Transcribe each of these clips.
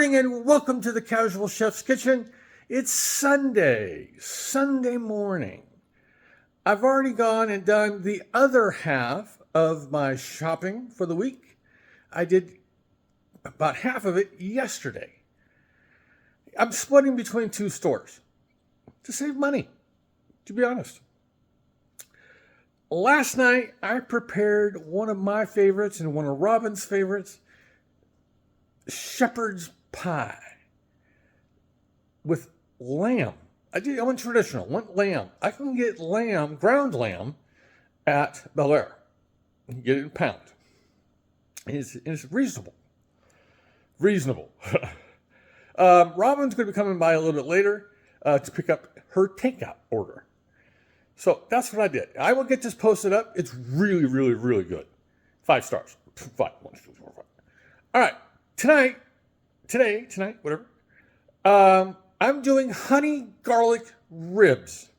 morning and welcome to the Casual Chef's Kitchen. It's Sunday morning. I've already gone and done the other half of my shopping for the week. I did about half of it yesterday. I'm splitting between two stores to save money, to be honest. Last night, I prepared one of my favorites and one of Robin's favorites, shepherd's pie with lamb. I went traditional, went lamb. I can get lamb, ground lamb, at Bel Air. You can get it in pound. It's reasonable. Reasonable. Robin's going to be coming by a little bit later to pick up her takeout order. So that's what I did. I will get this posted up. It's really, really, really good. 5 stars. 5. 1, 2, 3, 4, 5. All right. Tonight, whatever. I'm doing honey garlic ribs.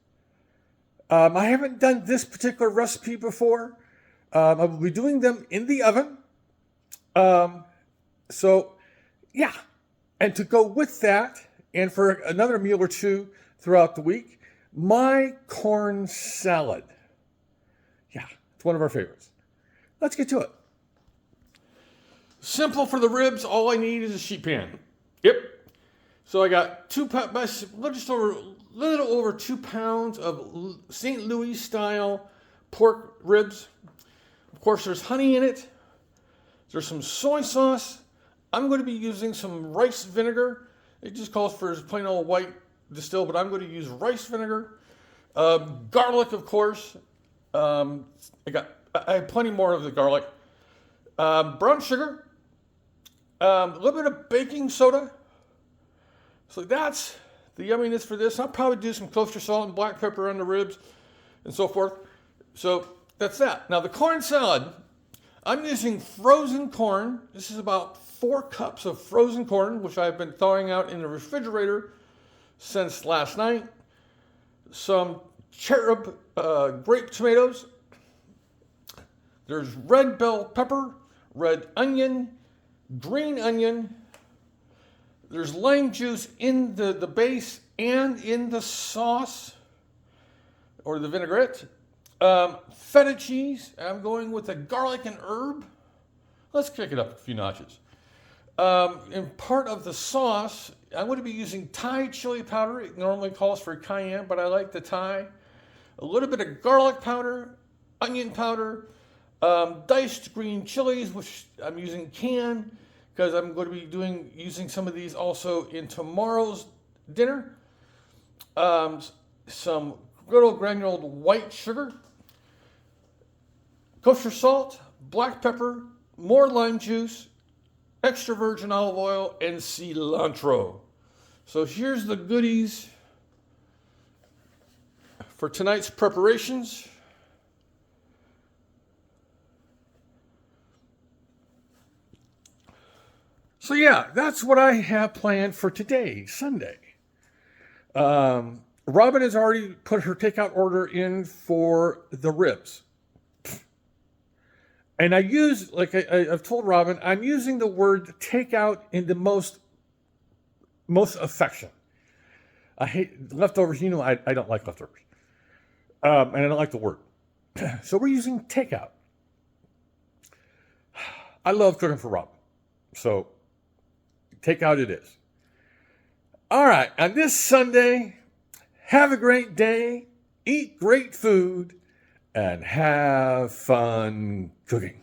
I haven't done this particular recipe before. I will be doing them in the oven. So, yeah. And to go with that, and for another meal or two throughout the week, my corn salad. Yeah, it's one of our favorites. Let's get to it. Simple for the ribs. All I need is a sheet pan. Yep. So I got just over a little over 2 pounds of St. Louis style pork ribs. Of course, there's honey in it. There's some soy sauce. I'm going to be using some rice vinegar. It just calls for plain old white distilled, but I'm going to use rice vinegar. Garlic, of course. I have plenty more of the garlic. Brown sugar. A little bit of baking soda. So that's the yumminess for this. I'll probably do some kosher salt and black pepper on the ribs and so forth. So that's that. Now the corn salad, I'm using frozen corn. This is about 4 cups of frozen corn, which I've been thawing out in the refrigerator since last night. Some cherub grape tomatoes. There's red bell pepper, red onion, green onion. There's lime juice in the base and in the sauce or the vinaigrette. Feta cheese. I'm going with a garlic and herb. Let's kick it up a few notches. In part of the sauce, I'm going to be using Thai chili powder. It normally calls for cayenne, but I like the Thai. A little bit of garlic powder, onion powder, diced green chilies, which I'm using canned because I'm going to be using some of these also in tomorrow's dinner. Some good old granulated white sugar, kosher salt, black pepper, more lime juice, extra virgin olive oil, and cilantro. So here's the goodies for tonight's preparations. So yeah, that's what I have planned for today, Sunday. Robin has already put her takeout order in for the ribs. And I use, like I've told Robin, I'm using the word takeout in the most affection. I hate leftovers. You know, I don't like leftovers. And I don't like the word. So we're using takeout. I love cooking for Robin. So takeout it is. All right. On this Sunday, have a great day, eat great food, and have fun cooking.